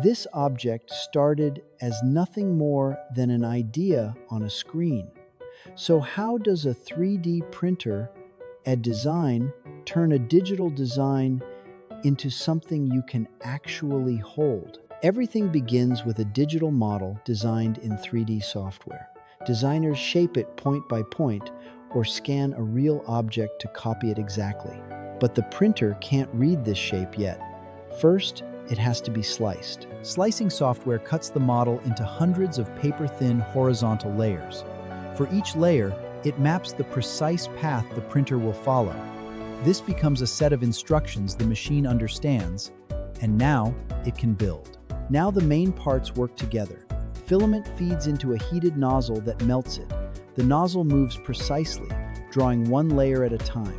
This object started as nothing more than an idea on a screen. So how does a 3D printer, a design, turn a digital design into something you can actually hold? Everything begins with a digital model designed in 3D software. Designers shape it point by point or scan a real object to copy it exactly. But the printer can't read this shape yet. First, it has to be sliced. Slicing software cuts the model into hundreds of paper-thin horizontal layers. For each layer, it maps the precise path the printer will follow. This becomes a set of instructions the machine understands, and now it can build. Now the main parts work together. Filament feeds into a heated nozzle that melts it. The nozzle moves precisely, drawing one layer at a time.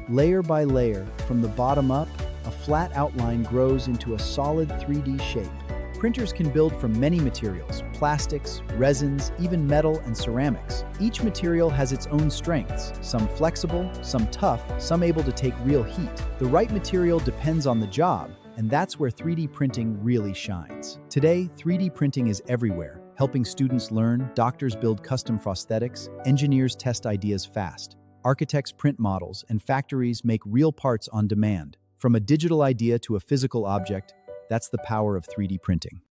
Layer by layer, from the bottom up, a flat outline grows into a solid 3D shape. Printers can build from many materials: plastics, resins, even metal and ceramics. Each material has its own strengths, some flexible, some tough, some able to take real heat. The right material depends on the job, and that's where 3D printing really shines. Today, 3D printing is everywhere, helping students learn, doctors build custom prosthetics, engineers test ideas fast, architects print models, and factories make real parts on demand. From a digital idea to a physical object, that's the power of 3D printing.